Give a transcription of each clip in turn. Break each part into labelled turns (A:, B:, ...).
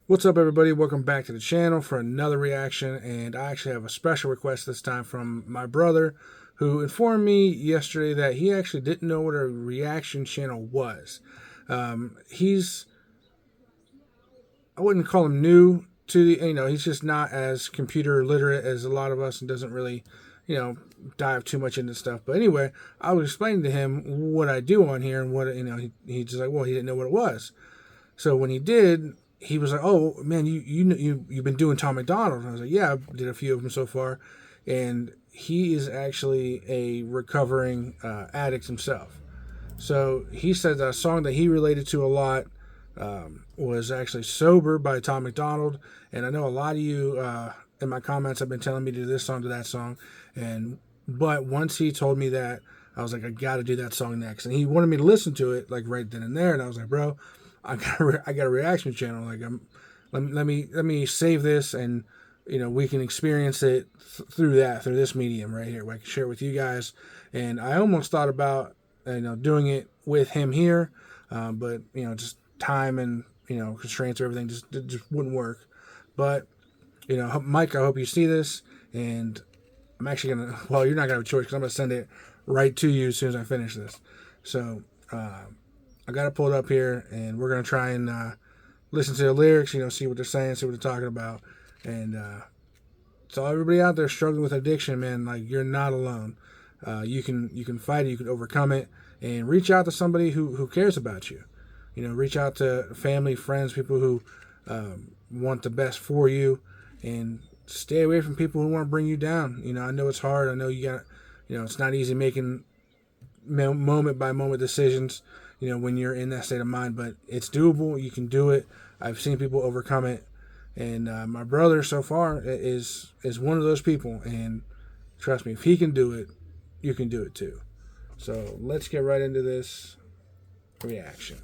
A: What's up, everybody? Welcome back to the channel for another reaction, and I actually have a special request this time from my brother, who informed me yesterday that he actually didn't know what a reaction channel was. He's, I wouldn't call him new to the, he's just not as computer literate as a lot of us and doesn't really, dive too much into stuff. But anyway, I was explaining to him what I do on here and what, he just like, well, he didn't know what it was. So when he did, he was like, "Oh man, you've been doing Tom Macdonald." And I was like, "Yeah, I did a few of them so far," and he is actually a recovering addict himself. So he said that a song that he related to a lot was actually "Sober" by Tom Macdonald, and I know a lot of you in my comments have been telling me to do this song, to that song, but once he told me that, I was like, I got to do that song next, and he wanted me to listen to it like right then and there, and I was like, bro, I got a reaction channel. Like, let me save this, and we can experience it through this medium right here, where I can share it with you guys. And I almost thought about doing it with him here, but just time and constraints or everything just wouldn't work. But Mike, I hope you see this, and I'm actually gonna. Well, you're not gonna have a choice because I'm gonna send it right to you as soon as I finish this. So. I got it pulled up here, and we're going to try and listen to the lyrics, see what they're saying, see what they're talking about. And so everybody out there struggling with addiction, man, like, you're not alone. You can fight it, you can overcome it, and reach out to somebody who cares about you. Reach out to family, friends, people who want the best for you, and stay away from people who want to bring you down. I know it's hard. I know you got, it's not easy making moment-by-moment decisions, when you're in that state of mind, but it's doable. You can do it. I've seen people overcome it, and my brother so far is one of those people, and trust me, if he can do it, you can do it too. So let's get right into this reaction.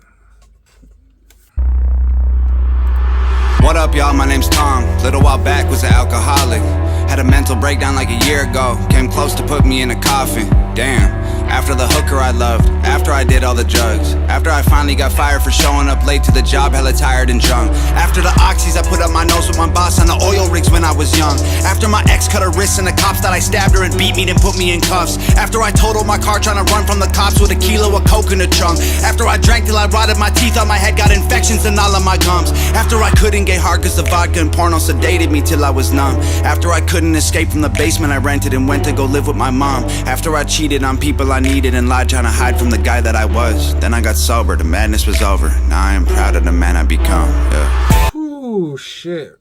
B: What up, y'all? My name's Tom. Little while back was an alcoholic. Had a mental breakdown like a year ago. Came close to put me in a coffin. Damn. After the hooker I loved, after I did all the drugs, after I finally got fired for showing up late to the job, hella tired and drunk. After the oxys, I put up my nose with my boss on the oil rigs when I was young. After my ex cut her wrists and the cops thought I stabbed her and beat me, then put me in cuffs. After I totaled my car trying to run from the cops with a kilo of coke in the trunk. After I drank till I rotted my teeth on my head, got infections in all of my gums. After I couldn't get hard cause the vodka and porno sedated me till I was numb. After I couldn't escape from the basement I rented and went to go live with my mom. After I cheated on people I needed and lied trying to hide from the guy that I was. Then I got sober, the madness was over. Now I am proud of the man I become. Yeah.
A: Ooh, shit.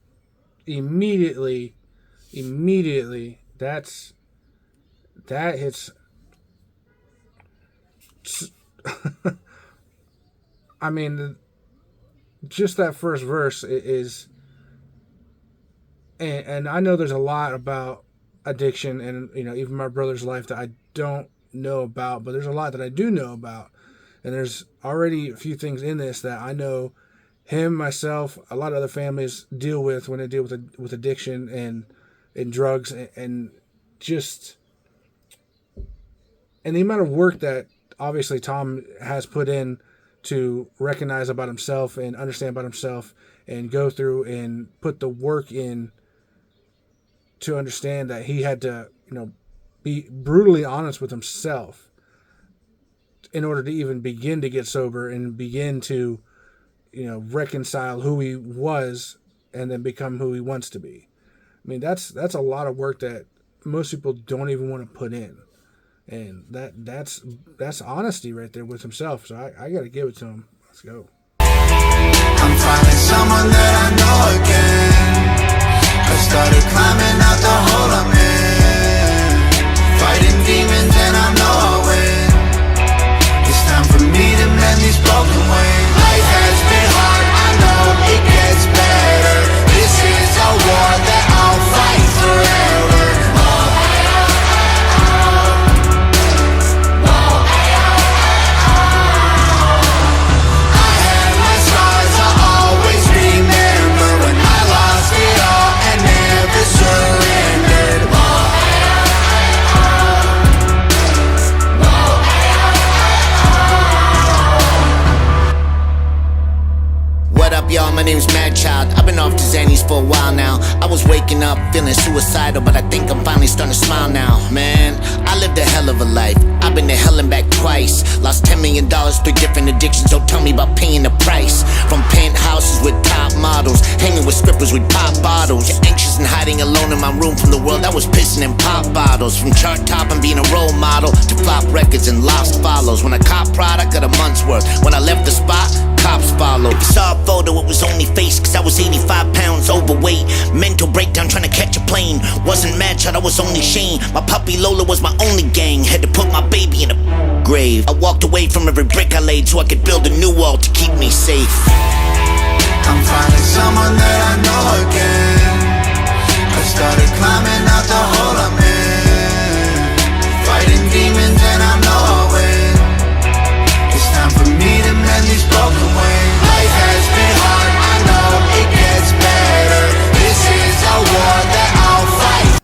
A: Immediately, that hits. I mean, just that first verse is, and I know there's a lot about addiction and even my brother's life that I don't know about, but there's a lot that I do know about, and there's already a few things in this that I know him, myself, a lot of other families deal with when they deal with addiction and drugs, and just, and the amount of work that obviously Tom has put in to recognize about himself and understand about himself and go through and put the work in to understand that he had to be brutally honest with himself in order to even begin to get sober and begin to reconcile who he was and then become who he wants to be. I mean, that's a lot of work that most people don't even want to put in, and that's honesty right there with himself. So I got to give it to him. Let's go.
C: I'm finding someone that I know again. I started climbing out the hole I'm in, fighting demons and I know I'll win. It's time for me to mend these broken wings. Life has been hard, I know it gets better. This is a war that I'll fight forever. I had my scars, I'll always be
D: off the Xannies for a while now. I was waking up feeling suicidal, but I think I'm finally starting to smile now. Man, I lived a hell of a life. I've been to hell and back twice. Lost $10 million through different addictions. Don't tell me about paying the price. From penthouses with top models, hanging with strippers with pop bottles. Anxious and hiding alone in my room from the world. I was pissing in pop bottles. From chart top and being a role model to flop records and lost follows. When I cop product, got a month's worth. When I left the spot, cops followed. If you saw a photo, it was only face, cause I was 85 pounds overweight. Mental breakdown trying to catch a plane. Wasn't Madchild, I was only Shane. My puppy Lola was my only gang. Had to put my baby in a grave. I walked away from every brick I laid so I could build a new wall to keep me safe.
C: I'm finding someone that I know again. I started climbing out the hole I'm in, fighting demons and I know I'll win. It's time for me to mend these broken wings. Life has been hard, I know it gets better. This is a war that I'll fight.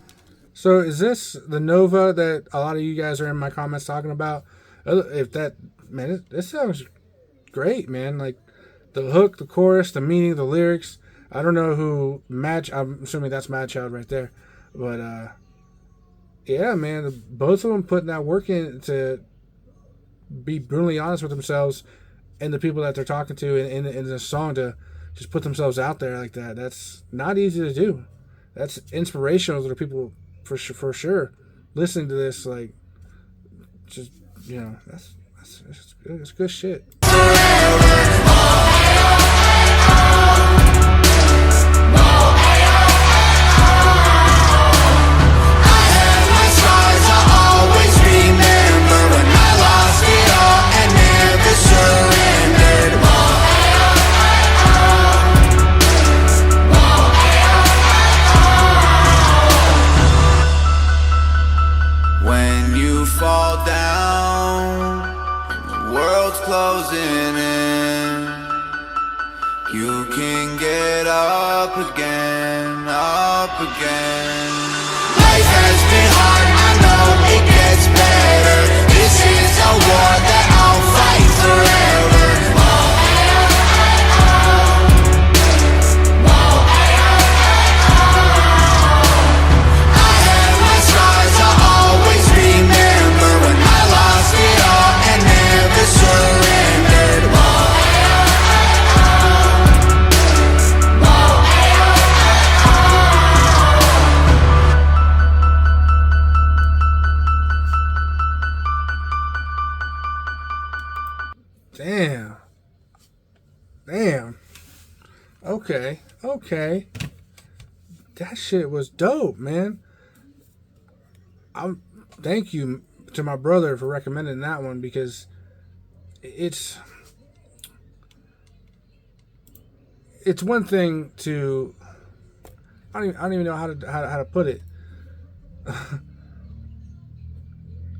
A: So is this the Nova that a lot of you guys are in my comments talking about? If that, man, this sounds great, man. Like the hook, the chorus, the meaning, the lyrics. I don't know who I'm assuming that's Madchild right there. But yeah, man, both of them putting that work in to be brutally honest with themselves and the people that they're talking to in this song, to just put themselves out there like that. That's not easy to do. That's inspirational to the people for sure. Listening to this, like, just, you know, that's good. It's good shit.
C: When you fall down and the world's closing in, you can get up again, up again. Life has been hard, I know it gets better. This is a war that I'll fight forever.
A: Damn. Okay. That shit was dope, man. Thank you to my brother for recommending that one, because it's one thing to, I don't even know how to put it.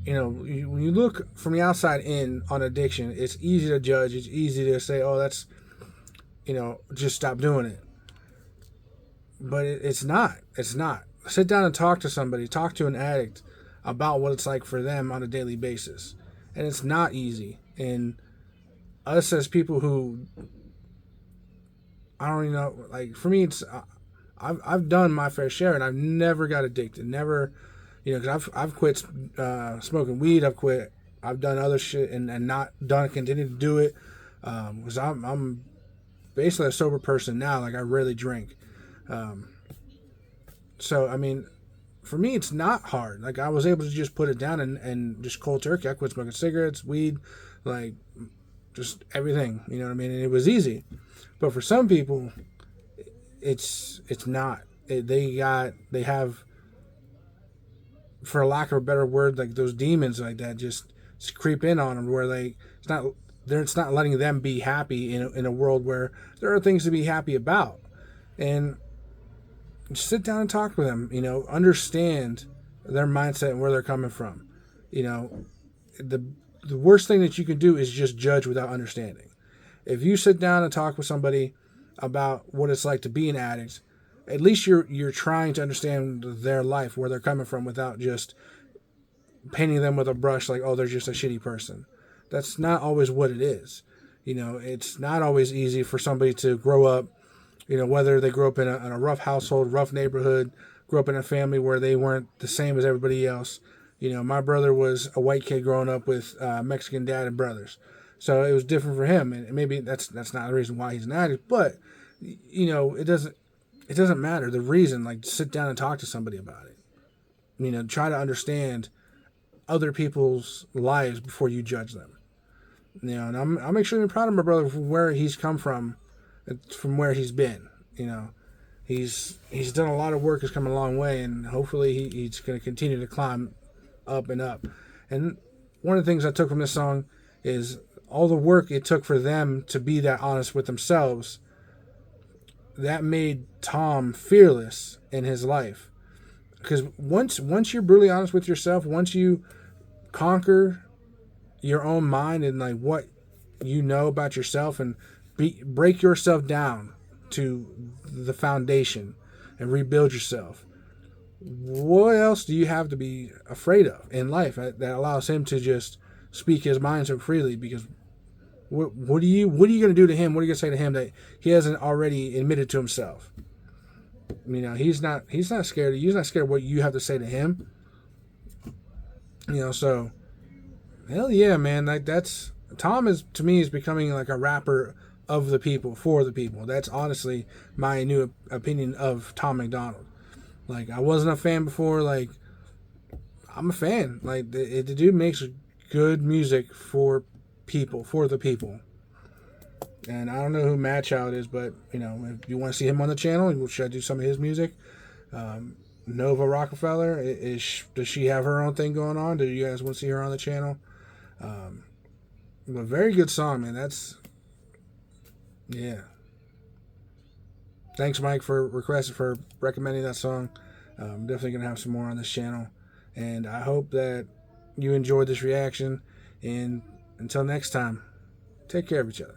A: You know, when you look from the outside in on addiction, it's easy to judge. It's easy to say, oh, that's, you know, just stop doing it. But it's not. It's not. Sit down and talk to somebody. Talk to an addict about what it's like for them on a daily basis. And it's not easy. And us as people who, I don't even know, like, for me, it's, I've done my fair share, and I've never got addicted. Never, you know, because I've quit smoking weed. I've done other shit and not done, continue to do it. Because I'm basically a sober person now. Like, I rarely drink. So, I mean, for me, it's not hard. Like, I was able to just put it down and just cold turkey. I quit smoking cigarettes, weed, like, just everything. You know what I mean? And it was easy. But for some people, it's not. They have, for lack of a better word, like those demons like that just creep in on them, where it's not letting them be happy in a world where there are things to be happy about. And just sit down and talk with them, you know, understand their mindset and where they're coming from. You know, the worst thing that you can do is just judge without understanding. If you sit down and talk with somebody about what it's like to be an addict, at least you're trying to understand their life, where they're coming from, without just painting them with a brush like, oh, they're just a shitty person. That's not always what it is. You know, it's not always easy for somebody to grow up whether they grew up in a rough household, rough neighborhood, grew up in a family where they weren't the same as everybody else. My brother was a white kid growing up with Mexican dad and brothers, so it was different for him. And maybe that's not the reason why he's an addict, but it doesn't matter the reason. Like, sit down and talk to somebody about it. Try to understand other people's lives before you judge them. And I'm extremely proud of my brother from where he's come from where he's been. He's done a lot of work, has come a long way, and hopefully he's going to continue to climb up and up. And one of the things I took from this song is all the work it took for them to be that honest with themselves. That made Tom fearless in his life. Because once you're brutally honest with yourself, once you conquer your own mind and like what you know about yourself and break yourself down to the foundation and rebuild yourself, what else do you have to be afraid of in life that allows him to just speak his mind so freely? Because what are you going to do to him? What are you going to say to him that he hasn't already admitted to himself? He's not scared of you. He's not scared of what you have to say to him. So hell yeah, man. Like, that's Tom is, to me, is becoming like a rapper of the people, for the people. That's honestly my new opinion of Tom Macdonald. Like, I wasn't a fan before. Like, I'm a fan. Like, the dude makes good music for people, for the people. And I don't know who Madchild is, but if you want to see him on the channel, should I do some of his music? Nova Rockefeller, does she have her own thing going on? Do you guys want to see her on the channel? But very good song, man. Yeah. Thanks, Mike, for recommending that song. I'm definitely going to have some more on this channel. And I hope that you enjoyed this reaction. And until next time, take care of each other.